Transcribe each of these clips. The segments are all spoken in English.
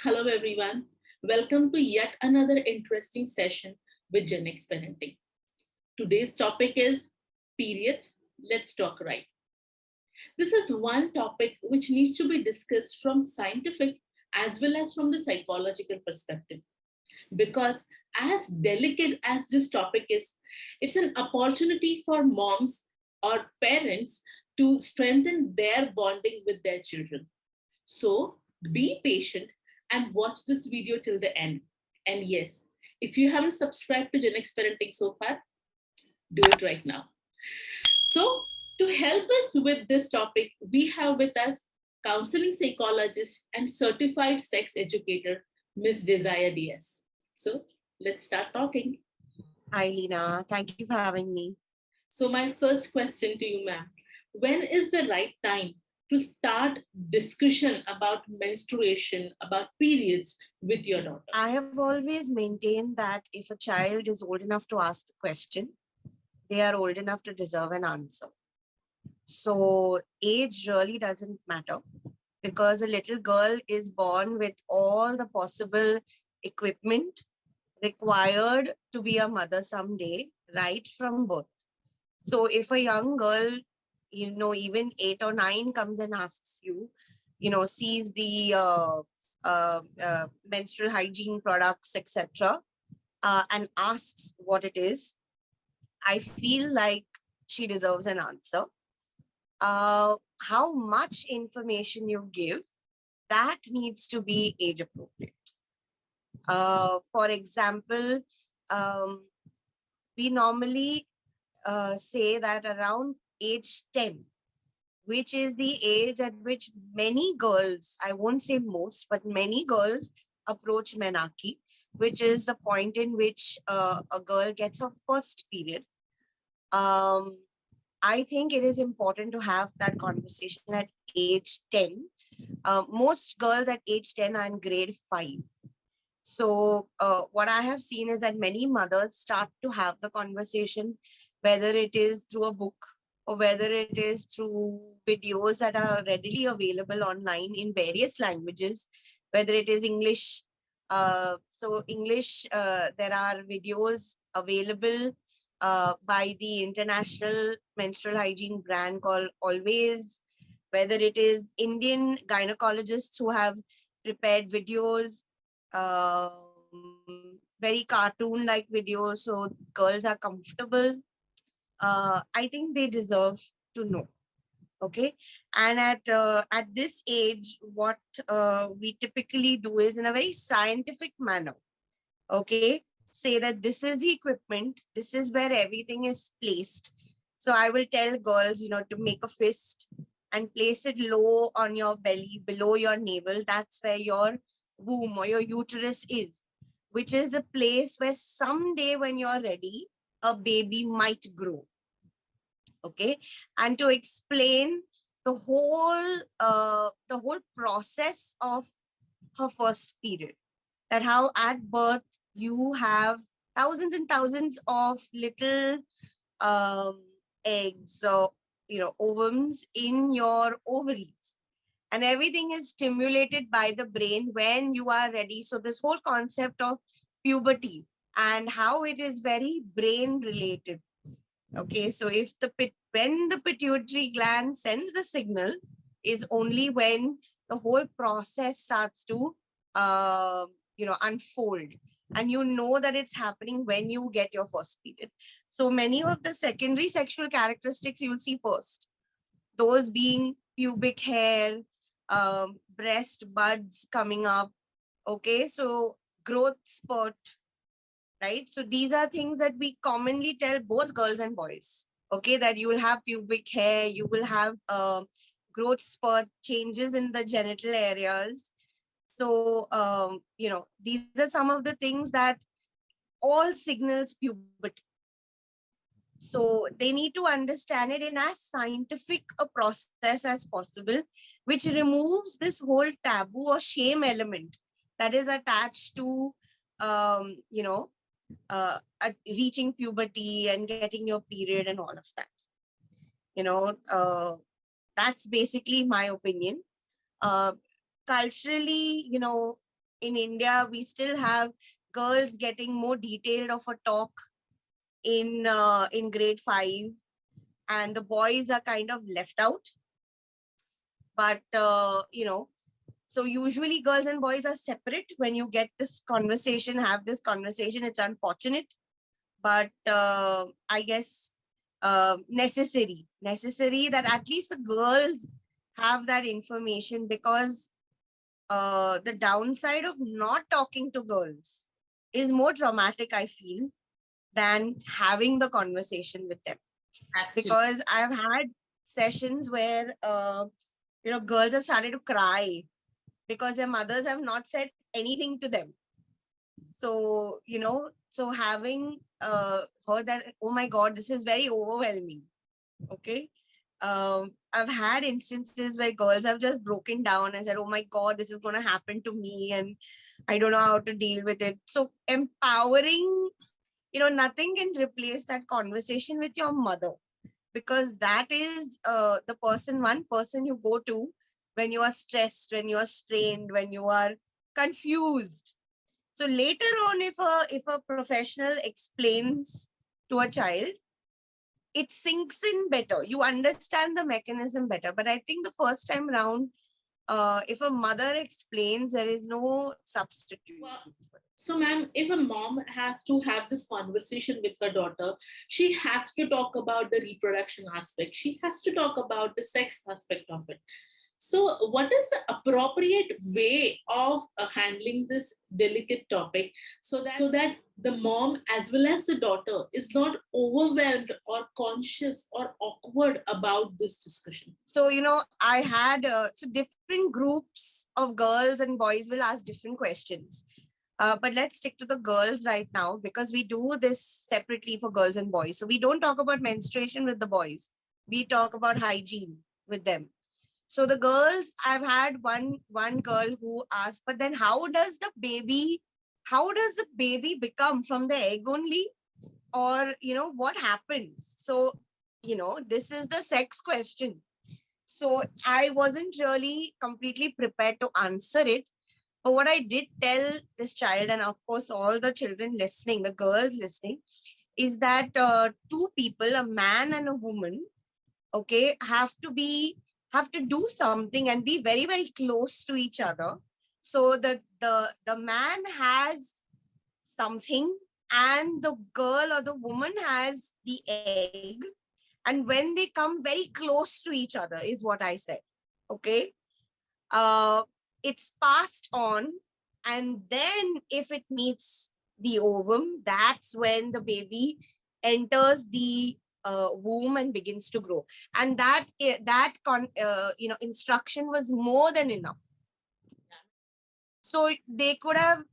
Hello, everyone. Welcome to yet another interesting session with GenX Parenting. Today's topic is periods. Let's talk right. This is one topic which needs to be discussed from scientific as well as from the psychological perspective. Because as delicate as this topic is, it's an opportunity for moms or parents to strengthen their bonding with their children. So be patient and watch this video till the end. And yes, if you haven't subscribed to GenX Parenting so far, do it right now. So to help us with this topic, we have with us counseling psychologist and certified sex educator, Miss Desire DS. So let's start talking. Hi, Leena. Thank you for having me. So my first question to you, ma'am, when is the right time to start discussion about menstruation, about periods with your daughter? I have always maintained that if a child is old enough to ask the question, they are old enough to deserve an answer. So age really doesn't matter because a little girl is born with all the possible equipment required to be a mother someday, right from birth. So if a young girl, even 8 or 9 comes and asks you, sees the menstrual hygiene products, etc., and asks what it is, I feel like she deserves an answer. How much information you give, that needs to be age appropriate. For example, um, we normally say that around age 10, which is the age at which many girls, I won't say most, but many girls approach menarche, which is the point in which a girl gets her first period. Um, I think it is important to have that conversation at age 10. Most girls at age 10 are in grade 5. So what I have seen is that many mothers start to have the conversation, whether it is through a book or whether it is through videos that are readily available online in various languages, whether it is English. So English, there are videos available by the international menstrual hygiene brand called Always, whether it is Indian gynecologists who have prepared videos, very cartoon-like videos, so girls are comfortable. I think they deserve to know. Okay, and at this age, what we typically do is in a very scientific manner. Okay, say that this is the equipment, this is where everything is placed. So I will tell girls, to make a fist and place it low on your belly, below your navel. That's where your womb or your uterus is, which is the place where someday when you're ready, a baby might grow. Okay, and to explain the whole process of her first period, that how at birth you have thousands and thousands of little um, eggs or ovums in your ovaries, and everything is stimulated by the brain when you are ready. So this whole concept of puberty and how it is very brain related. Okay, so if when the pituitary gland sends the signal is only when the whole process starts to unfold, and you know that it's happening when you get your first period. So many of the secondary sexual characteristics you'll see first, those being pubic hair, breast buds coming up. Okay, so growth spurt, right? So these are things that we commonly tell both girls and boys. Okay, that you will have pubic hair, you will have growth spurt, changes in the genital areas. So these are some of the things that all signals puberty. So they need to understand it in as scientific a process as possible, which removes this whole taboo or shame element that is attached to um, you know reaching puberty and getting your period and all of that. You know, that's basically my opinion. Uh, Culturally, in India, we still have girls getting more detailed of a talk in grade 5, and the boys are kind of left out. But so usually girls and boys are separate. When you get this conversation, have this conversation, it's unfortunate, but I guess necessary that at least the girls have that information, because the downside of not talking to girls is more traumatic, I feel, than having the conversation with them. Actually. Because I've had sessions where girls have started to cry because their mothers have not said anything to them. So so having heard that, oh my god, this is very overwhelming. Okay. I've had instances where girls have just broken down and said, oh my god, this is going to happen to me and I don't know how to deal with it. So empowering, nothing can replace that conversation with your mother, because that is the one person you go to when you are stressed, when you are strained, when you are confused. So later on, if a professional explains to a child, it sinks in better. You understand the mechanism better. But I think the first time round, if a mother explains, there is no substitute. Well, so, ma'am, if a mom has to have this conversation with her daughter, she has to talk about the reproduction aspect. She has to talk about the sex aspect of it. So, what is the appropriate way of handling this delicate topic so that the mom as well as the daughter is not overwhelmed or conscious or awkward about this discussion? So I had so different groups of girls and boys will ask different questions. But let's stick to the girls right now, because we do this separately for girls and boys. So we don't talk about menstruation with the boys. We talk about hygiene with them. So the girls, I've had one girl who asked, but then how does the baby become from the egg only? Or, what happens? So, this is the sex question. So I wasn't really completely prepared to answer it. But what I did tell this child, and of course all the children listening, the girls listening, is that two people, a man and a woman, okay, have to do something and be very, very close to each other. So that the man has something and the girl or the woman has the egg. And when they come very close to each other, is what I said. Okay. Uh, it's passed on. And then if it meets the ovum, that's when the baby enters the womb and begins to grow. And that instruction was more than enough. So they could have,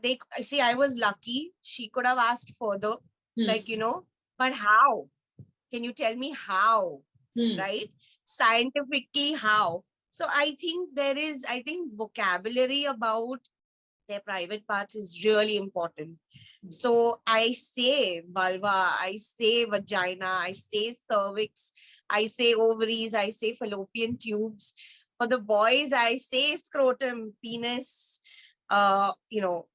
I was lucky. She could have asked further, like, but how? Can you tell me how? Right? Scientifically, how? So I think vocabulary about their private parts is really important. So I say vulva, I say vagina, I say cervix, I say ovaries, I say fallopian tubes. For the boys, I say scrotum, penis,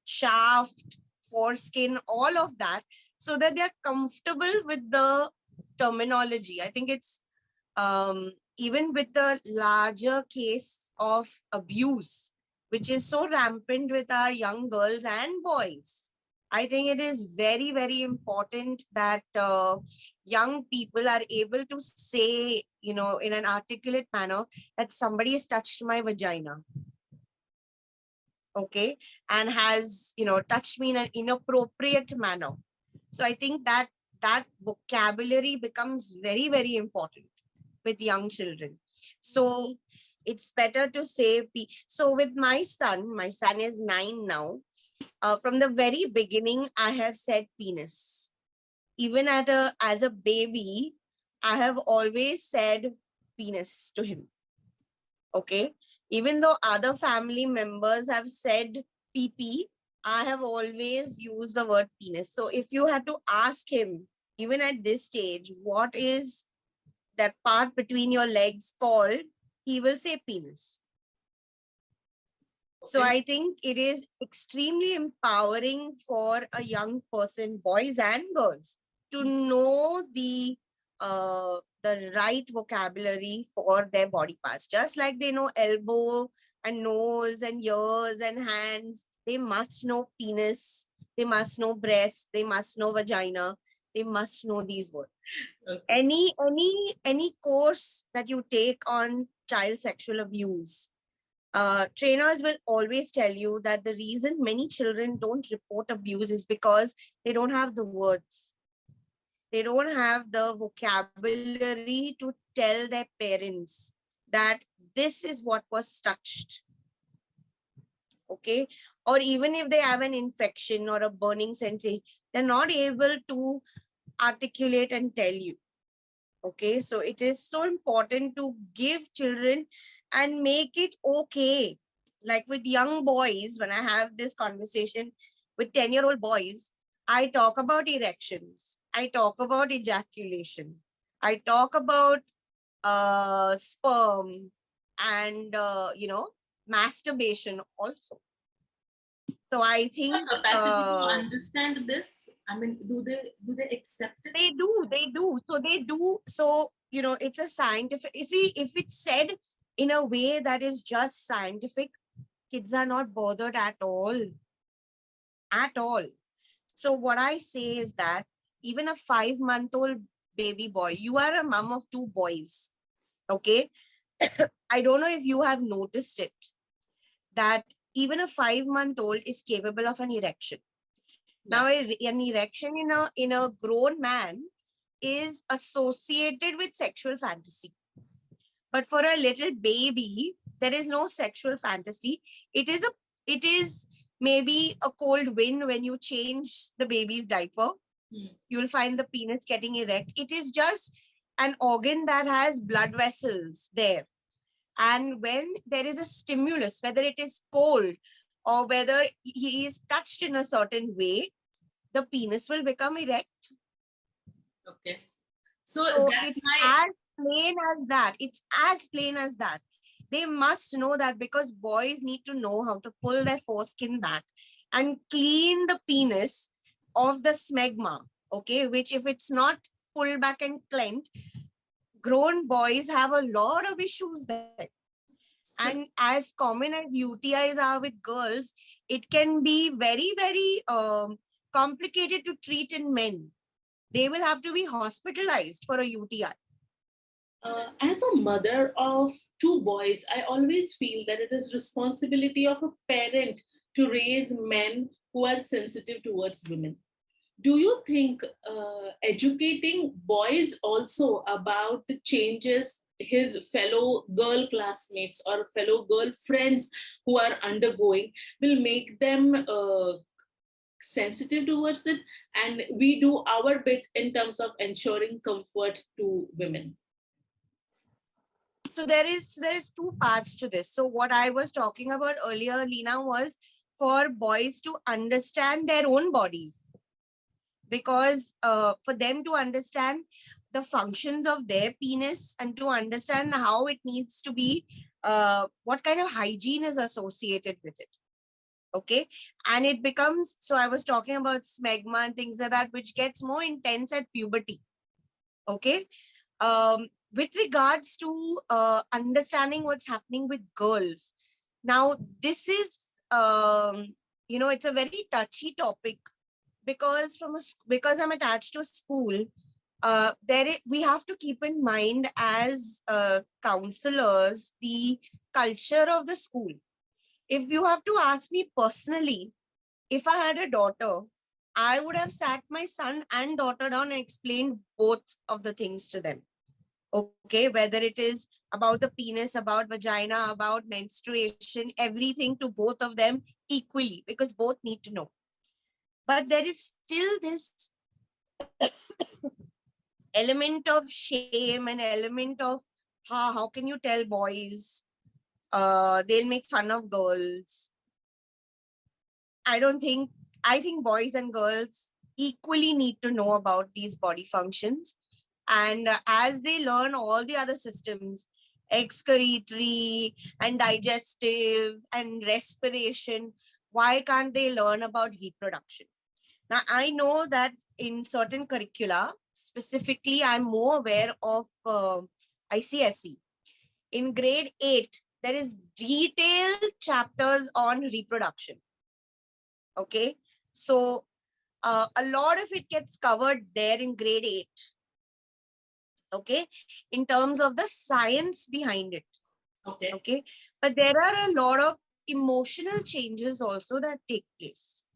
shaft, foreskin, all of that, so that they're comfortable with the terminology. I think it's even with the larger case of abuse, which is so rampant with our young girls and boys, I think it is very, very important that young people are able to say, in an articulate manner, that somebody has touched my vagina. Okay. And has, touched me in an inappropriate manner. So I think that vocabulary becomes very, very important with young children. So it's better to say, so with my son is 9 now. From the very beginning, I have said penis. Even as a baby, I have always said penis to him. Okay. Even though other family members have said PP, I have always used the word penis. So if you had to ask him, even at this stage, what is that part between your legs called, he will say penis. So I think it is extremely empowering for a young person, boys and girls, to know the right vocabulary for their body parts. Just like they know elbow and nose and ears and hands, they must know penis, they must know breast, they must know vagina, they must know these words. Okay. Any course that you take on child sexual abuse, trainers will always tell you that the reason many children don't report abuse is because they don't have the words. They don't have the vocabulary to tell their parents that this is what was touched. Okay. Or even if they have an infection or a burning sensation, they're not able to articulate and tell you. Okay. So it is so important to give children and make it okay. Like with young boys, when I have this conversation with 10-year-old boys, I talk about erections, I talk about ejaculation, I talk about sperm and masturbation also. So I think Capacity to understand this. I mean, do they accept it? they do. So they do. So, it's a scientific, you see, if it's said in a way that is just scientific, kids are not bothered at all. At all. So what I say is that even a 5-month-old baby boy, you are a mom of 2 boys. Okay. I don't know if you have noticed it, that even a 5-month-old is capable of an erection. Now, an erection in a grown man is associated with sexual fantasy. But for a little baby, there is no sexual fantasy. It is maybe a cold wind when you change the baby's diaper. You'll find the penis getting erect. It is just an organ that has blood vessels there. And when there is a stimulus, whether it is cold or whether he is touched in a certain way, the penis will become erect. Okay. So that's It's my as plain as that. It's as plain as that. They must know that, because boys need to know how to pull their foreskin back and clean the penis of the smegma. Okay, which if it's not pulled back and cleansed, grown boys have a lot of issues there. And as common as UTIs are with girls, it can be very, very complicated to treat in men. They will have to be hospitalized for a UTI. As a mother of 2 boys, I always feel that it is responsibility of a parent to raise men who are sensitive towards women. Do you think educating boys also about the changes his fellow girl classmates or fellow girl friends who are undergoing will make them sensitive towards it, and we do our bit in terms of ensuring comfort to women? So there is 2 parts to this. So what I was talking about earlier, Leena, was for boys to understand their own bodies, because for them to understand the functions of their penis and to understand how it needs to be, what kind of hygiene is associated with it. Okay. And it becomes, so I was talking about smegma and things like that, which gets more intense at puberty. Okay. With regards to understanding what's happening with girls. Now, this is, it's a very touchy topic, because because I'm attached to a school, we have to keep in mind as counselors the culture of the school. If you have to ask me personally, if I had a daughter, I would have sat my son and daughter down and explained both of the things to them. Okay, whether it is about the penis, about vagina, about menstruation, everything to both of them equally, because both need to know. But there is still this element of shame and element of how can you tell boys, they'll make fun of girls. I think boys and girls equally need to know about these body functions. And as they learn all the other systems, excretory and digestive and respiration. Why can't they learn about reproduction? Now, I know that in certain curricula, specifically, I'm more aware of ICSE. In grade 8, there is detailed chapters on reproduction. Okay. So a lot of it gets covered there in grade 8. Okay. In terms of the science behind it. Okay. Okay. But there are a lot of emotional changes also that take place.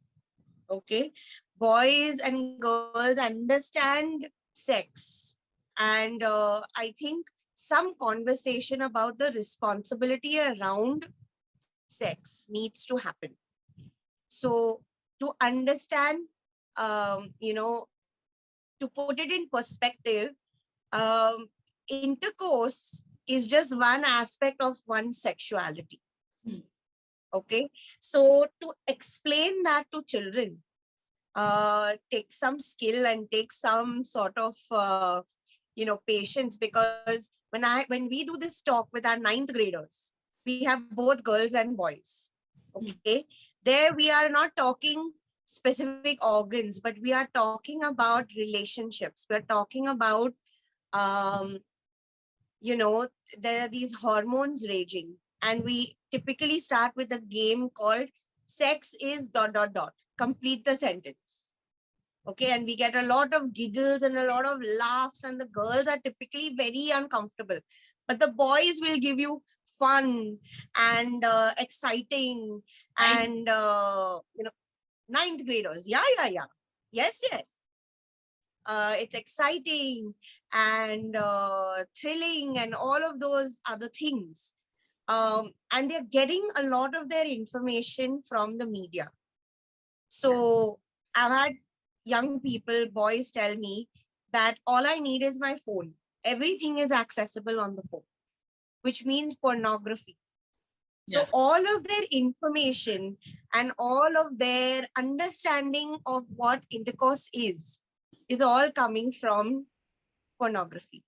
Okay. Boys and girls understand sex. And I think some conversation about the responsibility around sex needs to happen. So to understand, you know, to put it in perspective, um, intercourse is just one aspect of one's sexuality. Okay. So to explain that to children, take some skill and take some sort of patience, because when we do this talk with our ninth graders, we have both girls and boys. Okay. There we are not talking specific organs, but we are talking about relationships. We're talking about um, there are these hormones raging, and we typically start with a game called sex is dot dot dot, complete the sentence. Okay. And we get a lot of giggles and a lot of laughs, and the girls are typically very uncomfortable, but the boys will give you fun and exciting. And ninth graders, yeah, yes, it's exciting and thrilling and all of those other things. And they're getting a lot of their information from the media. So I've had young people, boys, tell me that all I need is my phone. Everything is accessible on the phone, which means pornography. So all of their information and all of their understanding of what intercourse is all coming from pornography.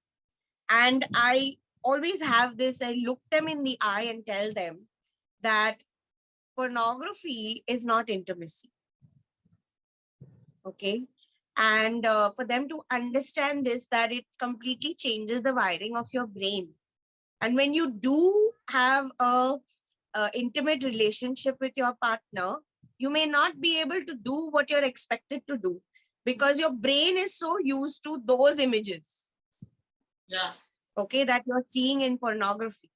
And I always have this, I look them in the eye and tell them that pornography is not intimacy. Okay. And for them to understand this, that it completely changes the wiring of your brain. And when you do have a intimate relationship with your partner, you may not be able to do what you're expected to do, because your brain is so used to those images. Yeah. Okay, that you're seeing in pornography.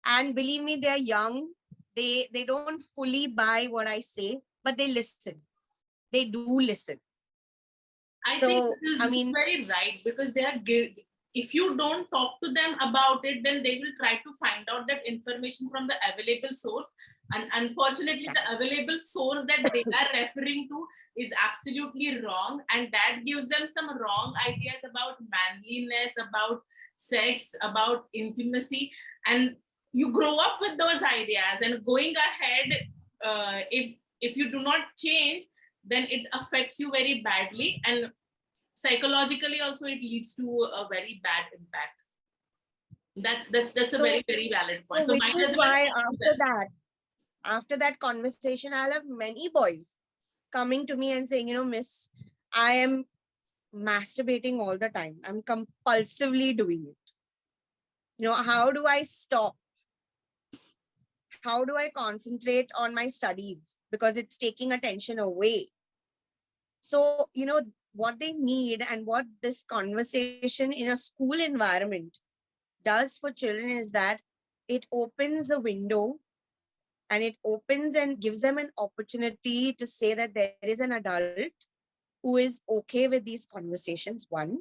And believe me, they're young. They don't fully buy what I say, but they listen. They do listen. I think this is very right, because they are if you don't talk to them about it, then they will try to find out that information from the available source. And unfortunately, the available source that they are referring to is absolutely wrong. And that gives them some wrong ideas about manliness, about sex, about intimacy. And you grow up with those ideas, and going ahead, if you do not change, then it affects you very badly, and psychologically also it leads to a very bad impact. That's a very, very valid point. So might as well after that conversation, I'll have many boys coming to me and saying, Miss, I am masturbating all the time. I'm compulsively doing it. How do I stop? How do I concentrate on my studies? Because it's taking attention away. So, what they need and what this conversation in a school environment does for children is that it opens a window, and it opens and gives them an opportunity to say that there is an adult who is okay with these conversations, one,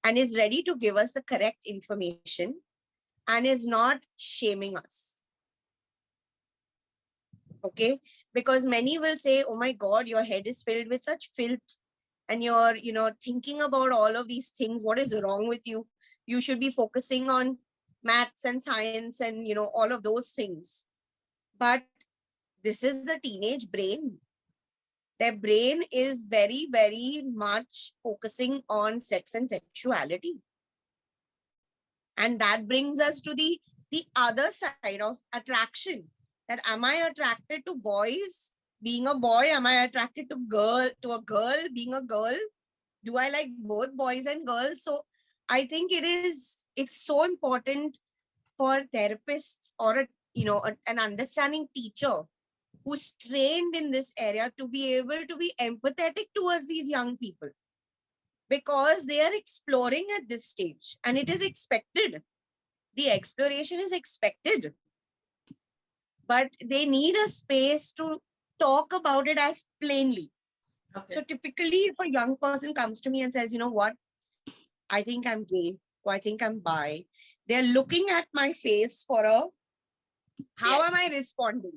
and is ready to give us the correct information and is not shaming us. Okay. Because many will say, oh my God, your head is filled with such filth, and you're, thinking about all of these things. What is wrong with you? You should be focusing on maths and science and, all of those things. But this is the teenage brain. Their brain is very, very much focusing on sex and sexuality. And that brings us to the other side of attraction. That am I attracted to boys being a boy? Am I attracted to a girl being a girl? Do I like both boys and girls? So I think it's so important for therapists or an understanding teacher who's trained in this area to be able to be empathetic towards these young people, because they are exploring at this stage and it is expected. The exploration is expected, but they need a space to talk about it as plainly. Okay. So typically, if a young person comes to me and says, you know what, I think I'm gay, or I think I'm bi, they're looking at my face for how am I responding?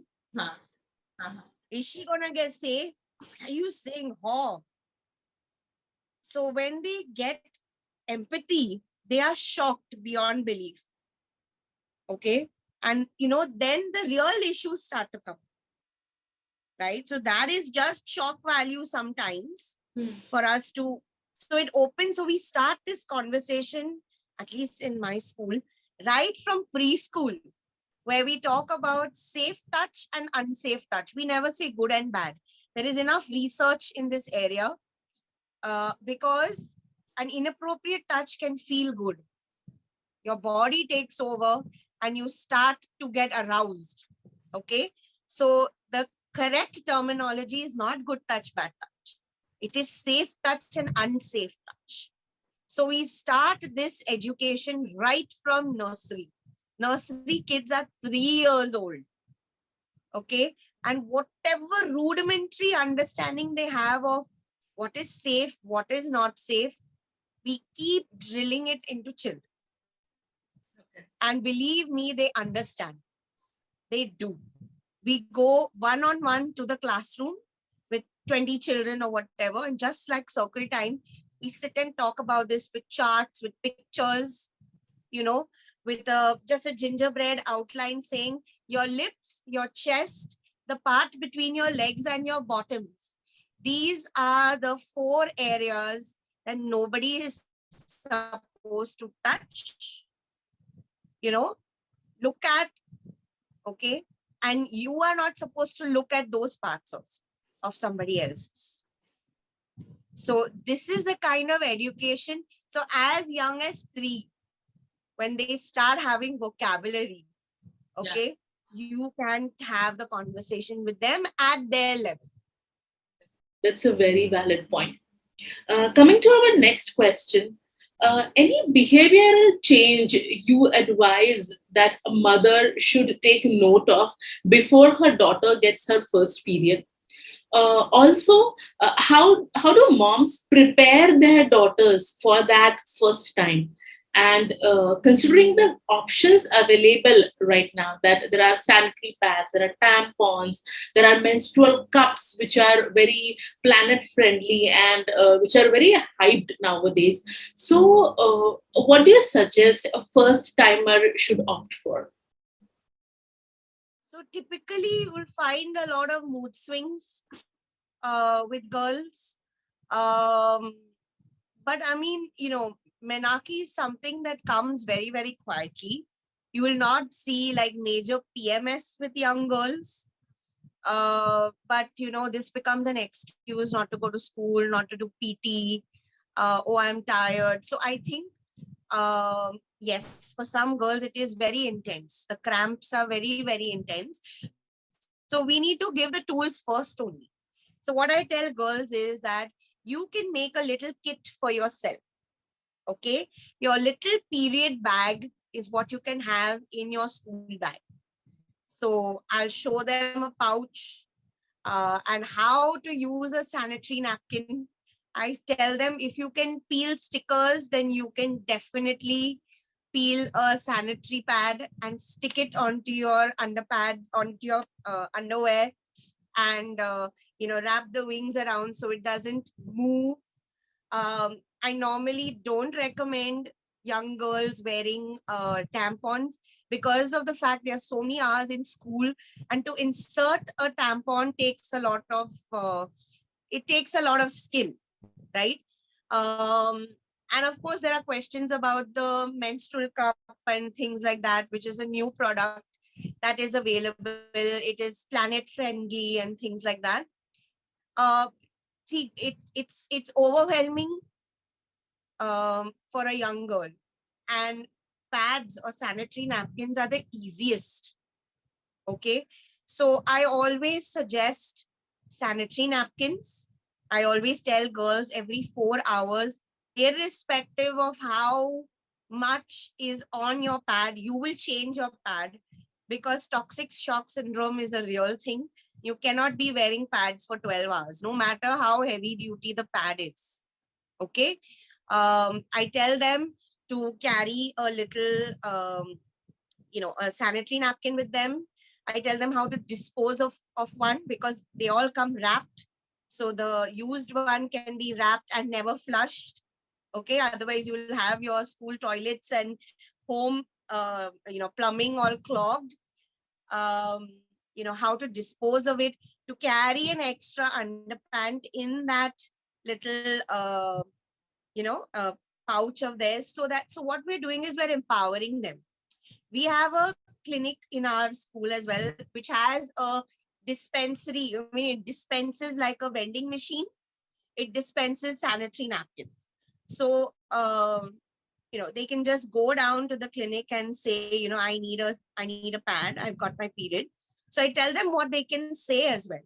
Is she gonna say, what are you saying, ho? So when they get empathy, they are shocked beyond belief. Okay. And then the real issues start to come. Right. So that is just shock value sometimes for us to. So it opens. So we start this conversation, at least in my school, right from preschool, where we talk about safe touch and unsafe touch. We never say good and bad. There is enough research in this area because an inappropriate touch can feel good. Your body takes over and you start to get aroused. Okay. So the correct terminology is not good touch, bad touch. It is safe touch and unsafe touch. So we start this education right from nursery. Nursery kids are 3 years old. Okay. And whatever rudimentary understanding they have of what is safe, what is not safe, we keep drilling it into children. Okay. And believe me, they understand. They do. We go one-on-one to the classroom with 20 children or whatever. And just like circle time, we sit and talk about this with charts, with pictures, with just a gingerbread outline saying your lips, your chest, the part between your legs and your bottoms. These are the 4 areas that nobody is supposed to touch. Look at, okay? And you are not supposed to look at those parts of somebody else's. So this is the kind of education. So as young as 3, when they start having vocabulary, okay, you can have the conversation with them at their level. That's a very valid point. Coming to our next question, any behavioral change you advise that a mother should take note of before her daughter gets her first period? Also, how do moms prepare their daughters for that first time? And considering the options available right now, that there are sanitary pads, there are tampons, there are menstrual cups, which are very planet friendly and which are very hyped nowadays. So, what do you suggest a first timer should opt for? So typically, you will find a lot of mood swings with girls. But I mean, menarche is something that comes very, very quietly. You will not see like major PMS with young girls. But this becomes an excuse not to go to school, not to do PT. Oh, I'm tired. So I think, yes, for some girls, it is very intense. The cramps are very, very intense. So we need to give the tools first only. So what I tell girls is that you can make a little kit for yourself. Okay. Your little period bag is what you can have in your school bag. So I'll show them a pouch and how to use a sanitary napkin. I tell them if you can peel stickers, then you can definitely peel a sanitary pad and stick it onto your underpad, onto your underwear, and wrap the wings around so it doesn't move. I normally don't recommend young girls wearing tampons because of the fact there are so many hours in school, and to insert a tampon takes a lot of skill, right? And of course, there are questions about the menstrual cup and things like that, which is a new product that is available. It is planet friendly and things like that. Uh, See, it's overwhelming for a young girl, and pads or sanitary napkins are the easiest. Okay, so I always suggest sanitary napkins. I always tell girls every 4 hours, irrespective of how much is on your pad, you will change your pad, because toxic shock syndrome is a real thing. You cannot be wearing pads for 12 hours, no matter how heavy duty the pad is. Okay. I tell them to carry a little a sanitary napkin with them. I tell them how to dispose of one, because they all come wrapped. So the used one can be wrapped and never flushed. Okay, otherwise you will have your school toilets and home plumbing all clogged. How to dispose of it, to carry an extra underpant in that little pouch of theirs. So what we're doing is we're empowering them. We have a clinic in our school as well, which has a dispensary. I mean, it dispenses like a vending machine. It dispenses sanitary napkins. So, they can just go down to the clinic and say, I need a pad. I've got my period. So I tell them what they can say as well.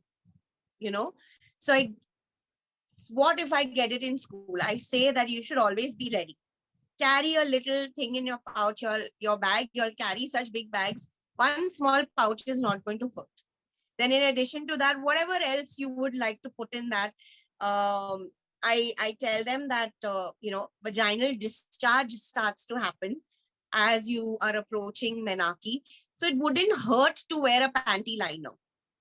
You know, so what if I get it in school? I say that you should always be ready. Carry a little thing in your pouch or your bag. You'll carry such big bags. One small pouch is not going to hurt. Then in addition to that, whatever else you would like to put in that, I tell them that vaginal discharge starts to happen as you are approaching menarche. So it wouldn't hurt to wear a panty liner.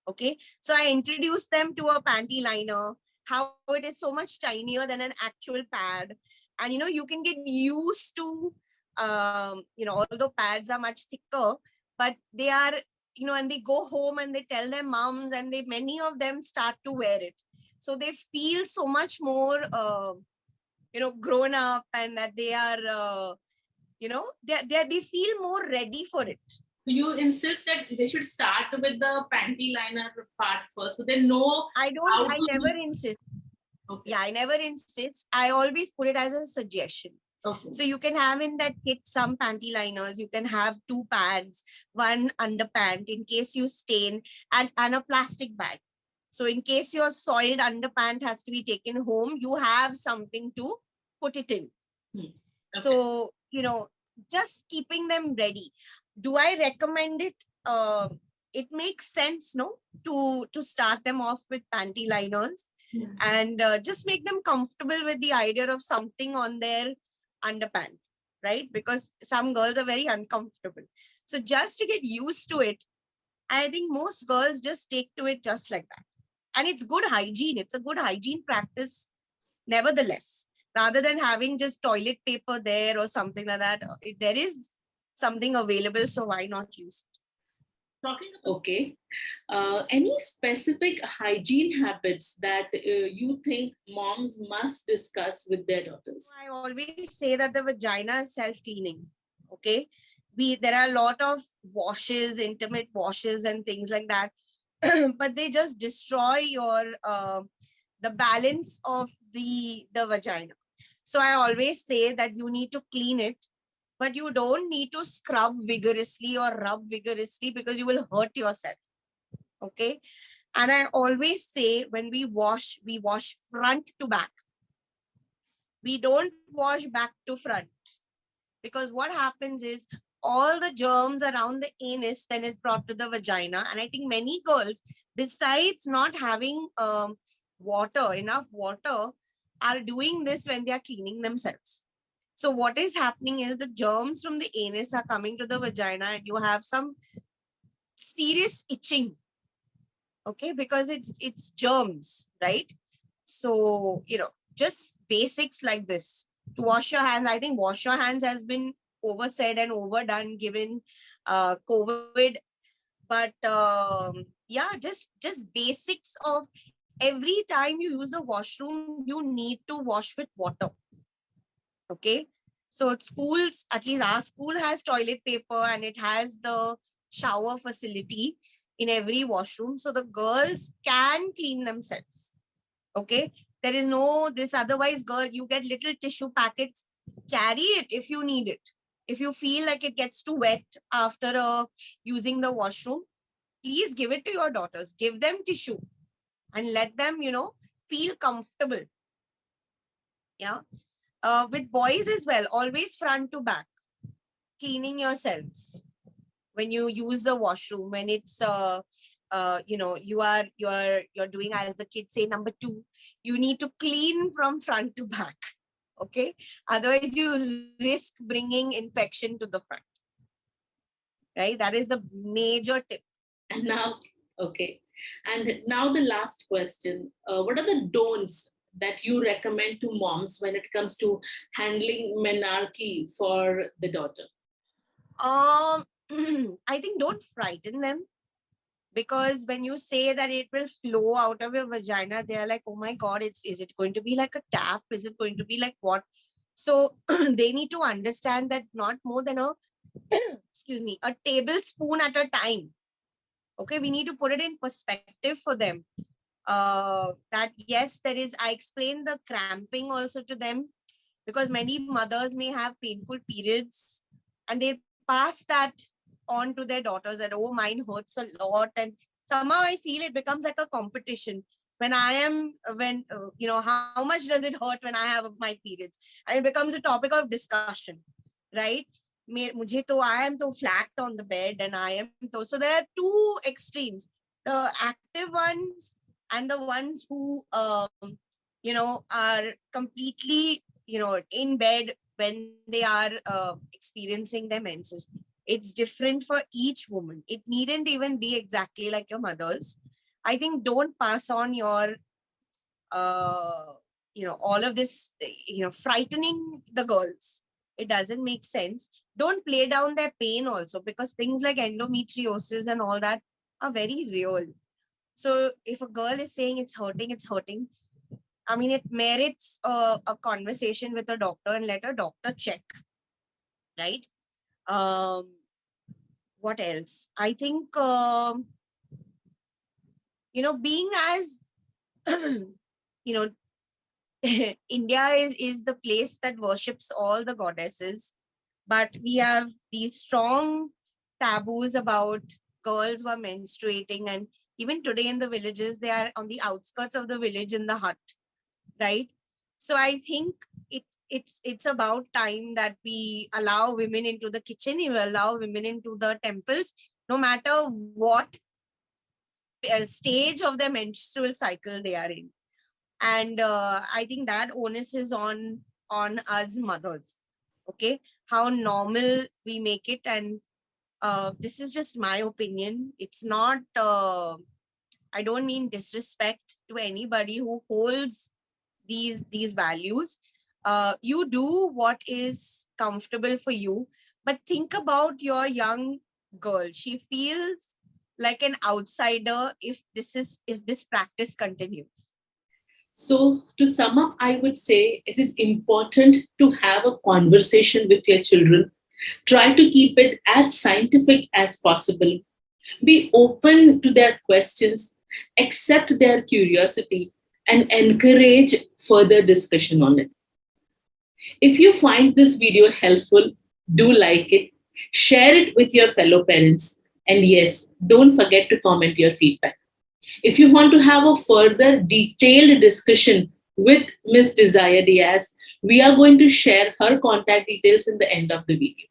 Okay, so I introduce them to a panty liner, how it is so much tinier than an actual pad. And you can get used to although pads are much thicker, but they are, and they go home and they tell their moms, and many of them start to wear it. So they feel so much more grown up, and that they are they feel more ready for it. So you insist that they should start with the panty liner part first, so they know. I never insist. Okay. Yeah, I never insist. I always put it as a suggestion. Okay. So you can have in that kit some panty liners, you can have 2 pads, one underpant in case you stain, and a plastic bag. So in case your soiled underpant has to be taken home, you have something to put it in. Okay. So, just keeping them ready. Do I recommend it? It makes sense, no, to start them off with panty liners. And just make them comfortable with the idea of something on their underpant, right? Because some girls are very uncomfortable. So just to get used to it, I think most girls just take to it just like that. And it's good hygiene. It's a good hygiene practice, nevertheless. Rather than having just toilet paper there or something like that, there is something available, so why not use it? Talking about, okay, any specific hygiene habits that you think moms must discuss with their daughters? I always say that the vagina is self-cleaning. Okay, there are a lot of washes, intimate washes, and things like that, but they just destroy your the balance of the vagina. So I always say that you need to clean it, but you don't need to scrub vigorously or rub vigorously, because you will hurt yourself. Okay. And I always say, when we wash front to back. We don't wash back to front, because what happens is all the germs around the anus then is brought to the vagina. And I think many girls, besides not having enough water, are doing this when they are cleaning themselves. So what is happening is the germs from the anus are coming to the vagina, and you have some serious itching. Okay, because it's germs, right? So, just basics like this. To wash your hands, I think wash your hands has been oversaid and overdone given COVID. But yeah, just basics of every time you use the washroom, you need to wash with water. Okay. So schools, at least our school has toilet paper and it has the shower facility in every washroom. So the girls can clean themselves. Okay. There is no this, otherwise, girl, you get little tissue packets. Carry it if you need it. If you feel like it gets too wet after using the washroom, please give it to your daughters. Give them tissue and let them, feel comfortable. Yeah. With boys as well, always front to back, cleaning yourselves when you use the washroom. When it's you're doing, as the kids say, number two, you need to clean from front to back. Okay, otherwise you risk bringing infection to the front. Right, that is the major tip. And now, okay. And now the last question. What are the don'ts that you recommend to moms when it comes to handling menarche for the daughter? Um, I think don't frighten them, because when you say that it will flow out of your vagina, they are like, oh my God, is it going to be like a tap? Is it going to be like what? So they need to understand that not more than a, excuse me, a tablespoon at a time. Okay, we need to put it in perspective for them. That yes, there is, I explained the cramping also to them, because many mothers may have painful periods and they pass that on to their daughters, that, oh, mine hurts a lot. And somehow I feel it becomes like a competition. How much does it hurt when I have my periods? And it becomes a topic of discussion, right? I am so flat on the bed, and I am so there are two extremes, the active ones and the ones who are completely in bed when they are experiencing their menses. It's different for each woman. It needn't even be exactly like your mother's. I think don't pass on your all of this, frightening the girls. It doesn't make sense. Don't play down their pain also, because things like endometriosis and all that are very real. So if a girl is saying it's hurting, it's hurting, I mean, it merits a conversation with a doctor, and let a doctor check, right? Um, what else? I think, being as, you know, India is the place that worships all the goddesses, but we have these strong taboos about girls who are menstruating. And even today in the villages, they are on the outskirts of the village in the hut, right? So I think it's about time that we allow women into the kitchen, we allow women into the temples, no matter what stage of their menstrual cycle they are in. And I think that onus is on us mothers. Okay, how normal we make it. And this is just my opinion. It's not I don't mean disrespect to anybody who holds these values. You do what is comfortable for you, but think about your young girl. She feels like an outsider if this practice continues. So, to sum up, I would say it is important to have a conversation with your children. Try to keep it as scientific as possible. Be open to their questions, accept their curiosity, and encourage further discussion on it. If you find this video helpful, do like it, share it with your fellow parents, and yes, don't forget to comment your feedback. If you want to have a further detailed discussion with Ms. Desire Diaz, we are going to share her contact details in the end of the video.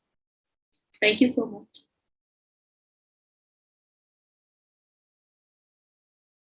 Thank you so much.